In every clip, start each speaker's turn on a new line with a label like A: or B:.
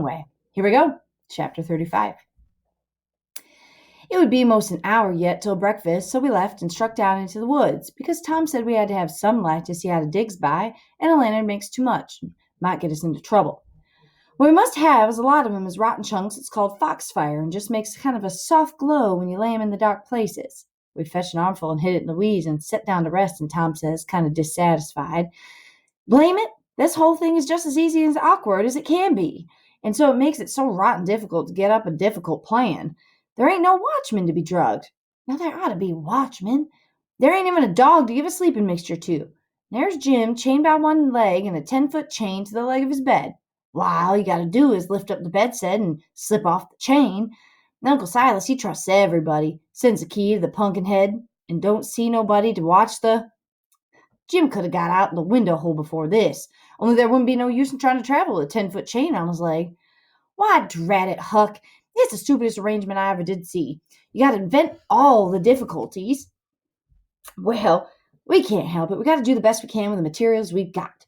A: Way. Here we go. Chapter 35. It would be most an hour yet till breakfast, so we left and struck down into the woods, because Tom said we had to have some light to see how the digs by, and a lantern makes too much, might get us into trouble. What we must have, as a lot of 'em is rotten chunks, it's called foxfire, and just makes kind of a soft glow when you lay 'em in the dark places. We fetched an armful and hid it in the weeds and set down to rest, and Tom says, kind of dissatisfied, blame it, this whole thing is just as easy and as awkward as it can be, and so it makes it so rotten difficult to get up a difficult plan. There ain't no watchman to be drugged. Now there ought to be watchmen. There ain't even a dog to give a sleeping mixture to. There's Jim chained by one leg and a 10-foot chain to the leg of his bed. Why, all you got to do is lift up the bedstead and slip off the chain. And Uncle Silas, he trusts everybody, sends a key to the punkin head, and don't see nobody to watch the... Jim could have got out the window hole before this, only there wouldn't be no use in trying to travel with a 10-foot chain on his leg. Why, drat it, Huck, it's the stupidest arrangement I ever did see. You got to invent all the difficulties. Well, we can't help it. We got to do the best we can with the materials we've got.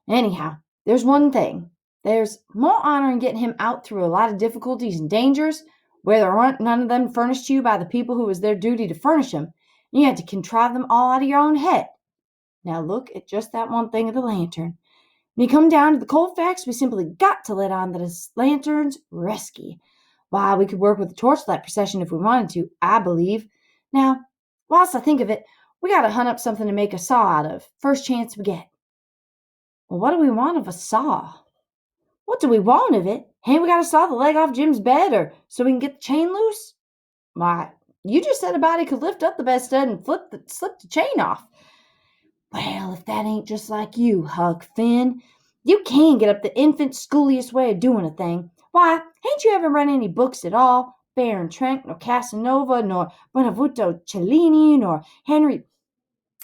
A: Anyhow, there's one thing. There's more honor in getting him out through a lot of difficulties and dangers, where there aren't none of them furnished to you by the people who it was their duty to furnish them, and you had to contrive them all out of your own head. Now look at just that one thing of the lantern. When you come down to the cold facts, we simply got to let on that a lantern's resky. Why, we could work with a torchlight procession if we wanted to, I believe. Now, whilst I think of it, we got to hunt up something to make a saw out of, first chance we get. Well, what do we want of a saw? What do we want of it? Ain't we got to saw the leg off Jim's bed, or so we can get the chain loose? Why, you just said a body could lift up the bedstead and slip the chain off. Well, if that ain't just like you, Huck Finn. You can get up the infant schooliest way of doing a thing. Why, ain't you ever read any books at all? Baron Trent, nor Casanova, nor Buonaventura Cellini, nor Henry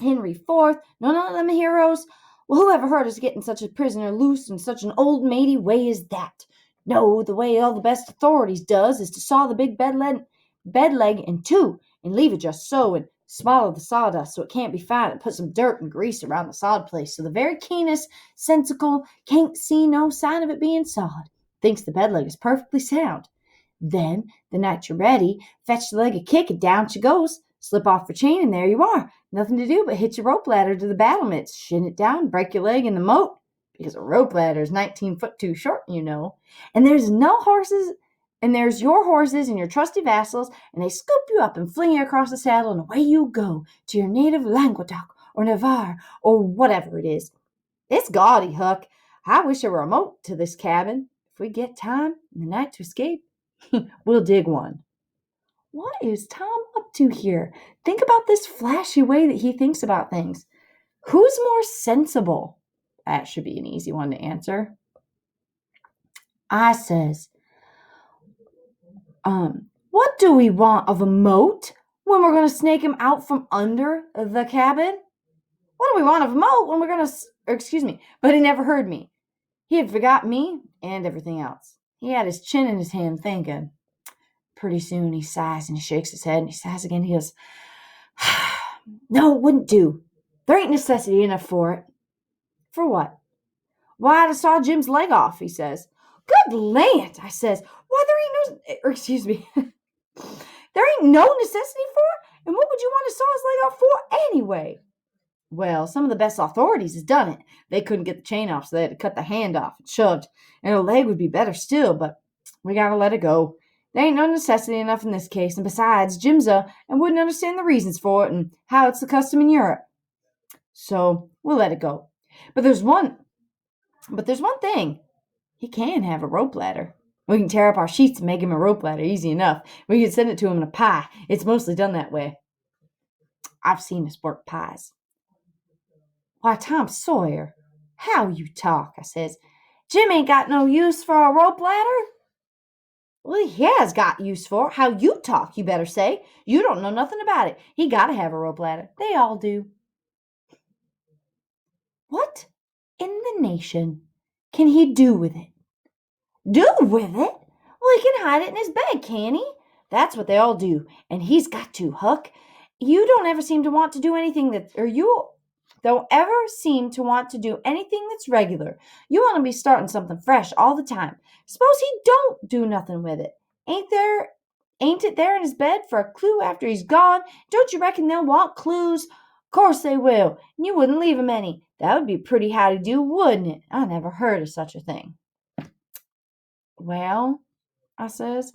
A: IV, none of them heroes? Well, who ever heard us getting such a prisoner loose in such an old matey way as that? No, the way all the best authorities does is to saw the big bed leg in two, and leave it just so, and swallow the sawdust so it can't be found, and put some dirt and grease around the sawed place, so the very keenest sensical can't see no sign of it being sawed, thinks the bed leg is perfectly sound. Then, the night you're ready, fetch the leg a kick, and down she goes. Slip off your chain, and there you are. Nothing to do but hitch your rope ladder to the battlements, shin it down, break your leg in the moat, because a rope ladder is 19 foot too short, you know. And there's your horses and your trusty vassals, and they scoop you up and fling you across the saddle, and away you go to your native Languedoc or Navarre or whatever it is. It's gaudy, Huck. I wish there were a moat to this cabin. If we get time in the night to escape, we'll dig one. What is Tom up to here? Think about this flashy way that he thinks about things. Who's more sensible? That should be an easy one to answer. I says, what do we want of a moat when we're going to snake him out from under the cabin? What do we want of a moat when we're going to... Excuse me, but he never heard me. He had forgot me and everything else. He had his chin in his hand thinking. Pretty soon he sighs and he shakes his head and he sighs again. He goes, no, it wouldn't do. There ain't necessity enough for it. For what? Why, to saw Jim's leg off, he says. Good land, I says. Why, there ain't no necessity for it? And what would you want to saw his leg off for anyway? Well, some of the best authorities has done it. They couldn't get the chain off, so they had to cut the hand off and shoved. And a leg would be better still, but we gotta let it go. There ain't no necessity enough in this case, and besides, Jim's and wouldn't understand the reasons for it and how it's the custom in Europe. So we'll let it go. But there's one thing. He can have a rope ladder. We can tear up our sheets and make him a rope ladder easy enough. We can send it to him in a pie. It's mostly done that way. I've seen us work pies. Why, Tom Sawyer, how you talk, I says. Jim ain't got no use for a rope ladder. Well, he has got use for it. How you talk, you better say. You don't know nothing about it. He got to have a rope ladder. They all do. What in the nation can he do with it? Do with it? Well, he can hide it in his bed, can't he? That's what they all do. And he's got to, Huck. You don't ever seem to want to do anything Don't ever seem to want to do anything that's regular. You want to be starting something fresh all the time. Suppose he don't do nothing with it. Ain't it there in his bed for a clue after he's gone? Don't you reckon they'll want clues? Course they will, and you wouldn't leave 'em any. That would be pretty howdy-do, wouldn't it? I never heard of such a thing. Well, I says,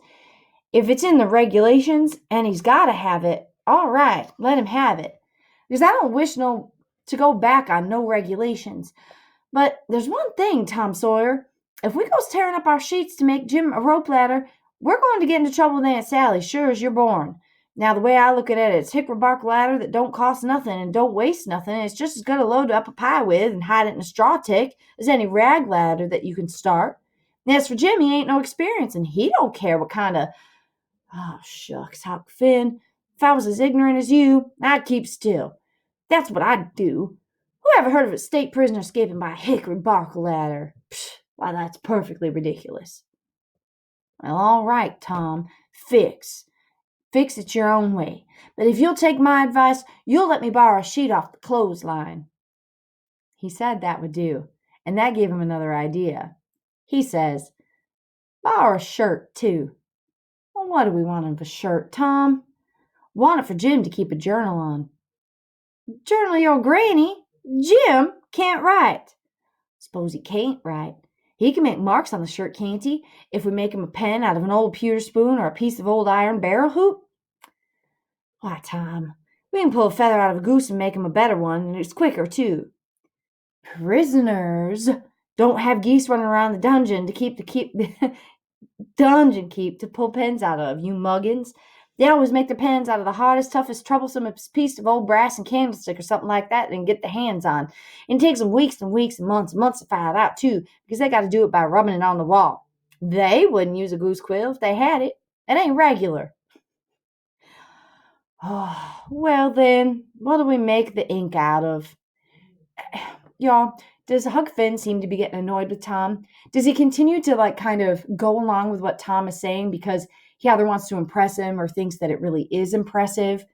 A: if it's in the regulations and he's got to have it, all right, let him have it. Because I don't wish to go back on no regulations. But there's one thing, Tom Sawyer. If we goes tearing up our sheets to make Jim a rope ladder, we're going to get into trouble with Aunt Sally, sure as you're born. Now, the way I look at it, it's hickory bark ladder that don't cost nothing and don't waste nothing. It's just as good to load up a pie with and hide it in a straw tick as any rag ladder that you can start. And as for Jim, he ain't no experience, and he don't care what kind of... Oh, shucks, Huck Finn. If I was as ignorant as you, I'd keep still. That's what I'd do. Who ever heard of a state prisoner escaping by a hickory bark ladder? Psh, why, that's perfectly ridiculous. Well, all right, Tom. Fix it your own way. But if you'll take my advice, you'll let me borrow a sheet off the clothesline. He said that would do, and that gave him another idea. He says, borrow a shirt, too. Well, what do we want of a shirt, Tom? Want it for Jim to keep a journal on. Journal your granny? Jim can't write. Suppose he can't write. He can make marks on the shirt, can't he? If we make him a pen out of an old pewter spoon or a piece of old iron barrel hoop? Why, Tom, we can pull a feather out of a goose and make him a better one, and it's quicker, too. Prisoners don't have geese running around the dungeon to pull pens out of, you muggins. They always make their pens out of the hardest, toughest, troublesome piece of old brass and candlestick or something like that and get their hands on. And it takes them weeks and weeks and months to find it out, too, because they got to do it by rubbing it on the wall. They wouldn't use a goose quill if they had it. It ain't regular. Oh, well then, what do we make the ink out of? Y'all, does Huck Finn seem to be getting annoyed with Tom? Does he continue to kind of go along with what Tom is saying because he either wants to impress him or thinks that it really is impressive?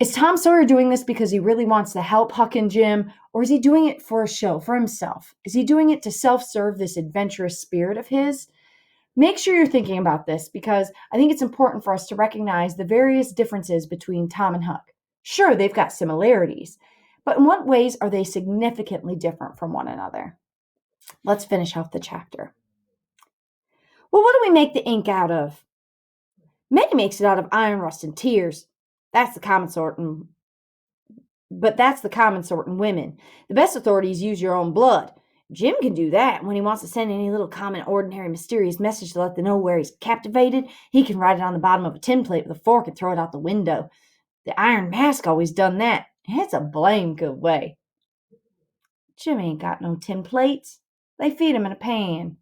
A: Is Tom Sawyer doing this because he really wants to help Huck and Jim, or is he doing it for a show, for himself? Is he doing it to self-serve this adventurous spirit of his? Make sure you're thinking about this because I think it's important for us to recognize the various differences between Tom and Huck. Sure, they've got similarities, but in what ways are they significantly different from one another? Let's finish off the chapter. Well, what do we make the ink out of? Maggie makes it out of iron rust and tears. That's the common sort, but that's the common sort in women. The best authorities use your own blood. Jim can do that. When he wants to send any little common, ordinary, mysterious message to let them know where he's captivated, he can write it on the bottom of a tin plate with a fork and throw it out the window. The Iron Mask always done that. It's a blame good way. Jim ain't got no tin plates. They feed him in a pan.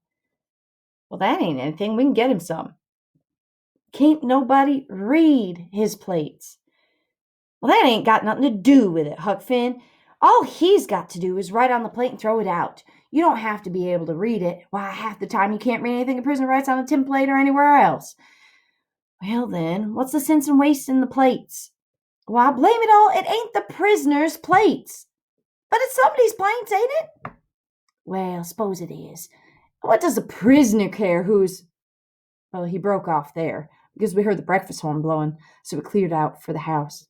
A: Well, that ain't anything. We can get him some. Can't nobody read his plates. Well, that ain't got nothing to do with it, Huck Finn. All he's got to do is write on the plate and throw it out. You don't have to be able to read it. Why, half the time you can't read anything a prisoner writes on a tin plate or anywhere else. Well, then, what's the sense in wasting the plates? Why, blame it all, it ain't the prisoner's plates. But it's somebody's plates, ain't it? Well, suppose it is. What does a prisoner care who's... Well, he broke off there because we heard the breakfast horn blowing, so we cleared out for the house.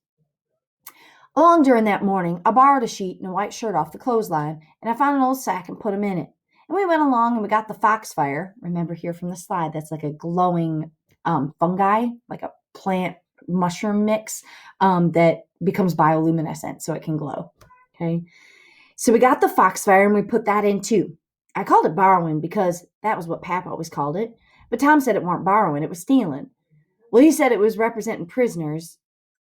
A: Along during that morning, I borrowed a sheet and a white shirt off the clothesline, and I found an old sack and put 'em in it. And we went along and we got the foxfire. Remember here from the slide, that's like a glowing fungi, like a plant mushroom mix that becomes bioluminescent so it can glow. Okay, so we got the foxfire and we put that in too. I called it borrowing because that was what Pap always called it. But Tom said it weren't borrowing, it was stealing. Well, he said it was representing prisoners.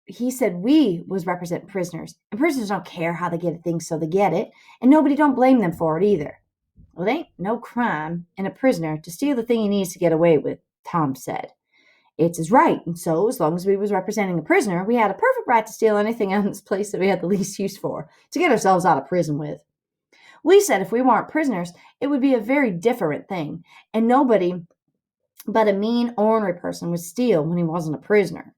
A: He said we was representing prisoners. And prisoners don't care how they get a thing, so they get it. And nobody don't blame them for it either. Well, it ain't no crime in a prisoner to steal the thing he needs to get away with, Tom said. It's his right, and so as long as we was representing a prisoner, we had a perfect right to steal anything out of this place that we had the least use for, to get ourselves out of prison with. We said if we weren't prisoners, it would be a very different thing, and nobody but a mean, ornery person would steal when he wasn't a prisoner.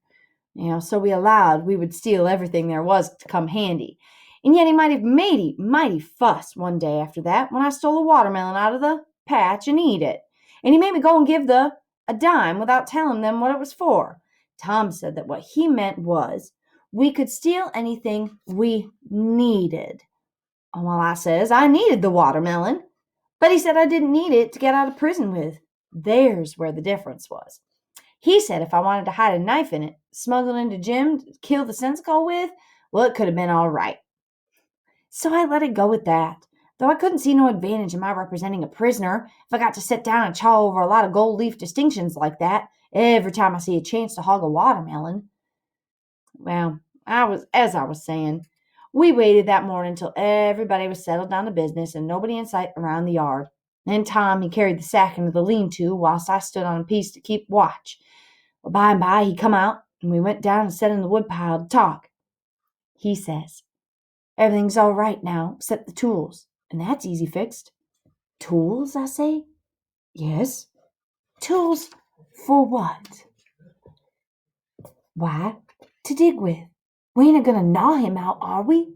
A: So we allowed we would steal everything there was to come handy. And yet he might have made mighty fuss one day after that when I stole a watermelon out of the patch and eat it. And he made me go and give a dime without telling them what it was for. Tom said that what he meant was we could steal anything we needed. Well, I says I needed the watermelon, but he said I didn't need it to get out of prison with. There's where the difference was. He said if I wanted to hide a knife in it, smuggle it into Jim to kill the sensical with, well, it could have been all right. So I let it go at that, though I couldn't see no advantage in my representing a prisoner if I got to sit down and chaw over a lot of gold leaf distinctions like that every time I see a chance to hog a watermelon. Well, as I was saying, we waited that morning till everybody was settled down to business and nobody in sight around the yard. Then Tom, he carried the sack into the lean-to whilst I stood on a piece to keep watch. Well, by and by he come out and we went down and sat in the woodpile to talk. He says, everything's all right now except the tools, and that's easy fixed. Tools, I say? Yes. Tools for what? Why, to dig with. We ain't gonna gnaw him out, are we?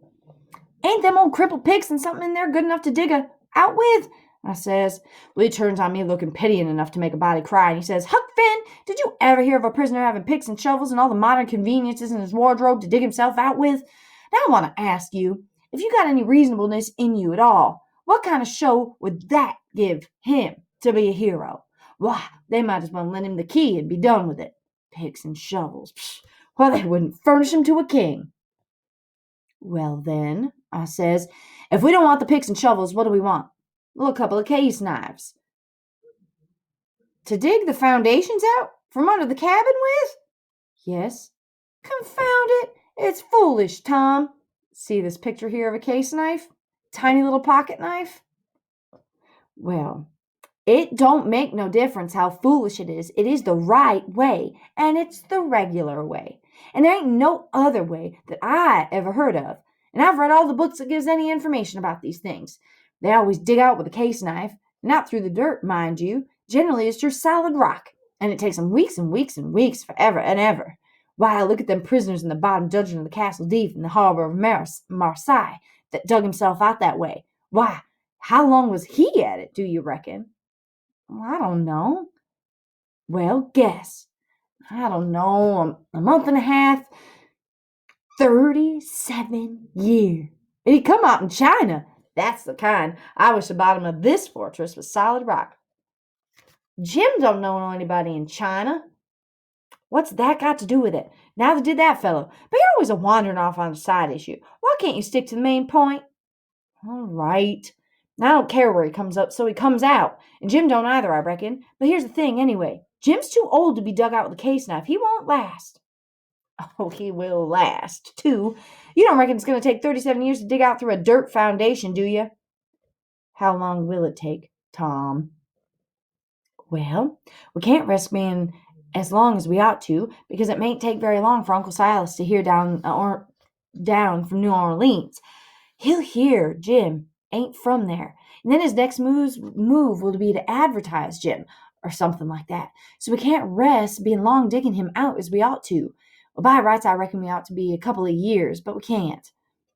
A: Ain't them old crippled picks and something in there good enough to dig out with? I says. Well, he turns on me looking pitying enough to make a body cry, and he says, Huck Finn, did you ever hear of a prisoner having picks and shovels and all the modern conveniences in his wardrobe to dig himself out with? Now I want to ask you, if you got any reasonableness in you at all, what kind of show would that give him to be a hero? Why, they might as well lend him the key and be done with it. Picks and shovels. Psh, well, they wouldn't furnish him to a king. Well, then, I says, if we don't want the picks and shovels, what do we want? Well, a couple of case knives. To dig the foundations out from under the cabin with? Yes. Confound it, it's foolish, Tom. See this picture here of a case knife? Tiny little pocket knife? Well, it don't make no difference how foolish it is. It is the right way, and it's the regular way. And there ain't no other way that I ever heard of. And I've read all the books that gives any information about these things. They always dig out with a case knife, not through the dirt, mind you. Generally, it's through solid rock, and it takes them weeks and weeks and weeks, forever and ever. Why, look at them prisoners in the bottom dungeon of the Castle d'If in the harbor of Marseille that dug himself out that way. Why, how long was he at it, do you reckon? Well, I don't know. Well, guess. I don't know, a month and a half, 37 years. And he come out in China. That's the kind. I wish the bottom of this fortress was solid rock. Jim don't know anybody in China. What's that got to do with it? Neither did that fellow. But you're always a wandering off on a side issue. Why can't you stick to the main point? All right. I don't care where he comes up, so he comes out. And Jim don't either, I reckon. But here's the thing, anyway. Jim's too old to be dug out with a case knife. He won't last. Oh, he will last, too. You don't reckon it's going to take 37 years to dig out through a dirt foundation, do you? How long will it take, Tom? Well, we can't risk being as long as we ought to, because it mayn't take very long for Uncle Silas to hear down from New Orleans. He'll hear Jim ain't from there, and then his next move will be to advertise Jim, or something like that. So we can't rest being long digging him out as we ought to. Well, by rights, I reckon we ought to be a couple of years, but we can't.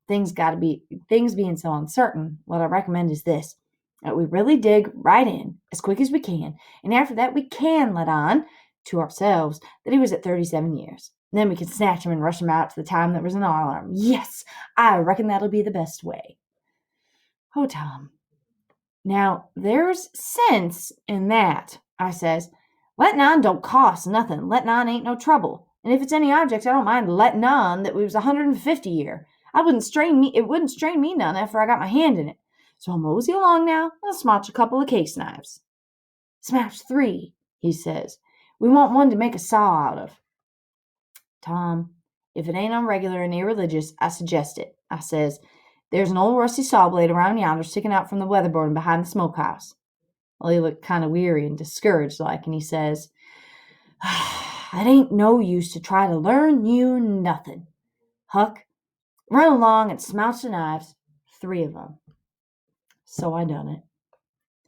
A: Things being so uncertain, what I recommend is this. That we really dig right in as quick as we can, and after that we can let on to ourselves that he was at 37 years. And then we can snatch him and rush him out to the time that was an alarm. Yes, I reckon that'll be the best way. Oh, Tom. Now, there's sense in that, I says. Letting on don't cost nothing. Letting on ain't no trouble. And if it's any object, I don't mind letting on that we was 150 year. It wouldn't strain me none after I got my hand in it. So I'll mosey along now, and I'll smatch a couple of case knives. Smash 3, he says. We want one to make a saw out of. Tom, if it ain't unregular and irreligious, I suggest it. I says, there's an old rusty saw blade around yonder sticking out from the weatherboard behind the smokehouse. Well, he looked kind of weary and discouraged like, and he says, it ain't no use to try to learn you nothing. Huck, run along and smouch the knives, 3 of them. So I done it.